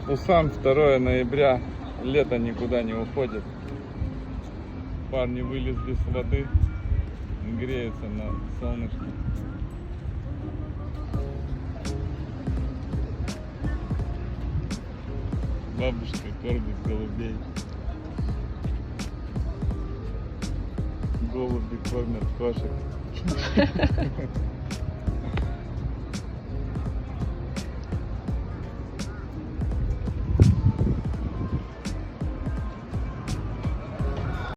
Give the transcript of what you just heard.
Усан 2 ноября, лето никуда не уходит. Парни вылезли с воды, греются на солнышке. Бабушка кормит голубей. Голуби кормят кошек.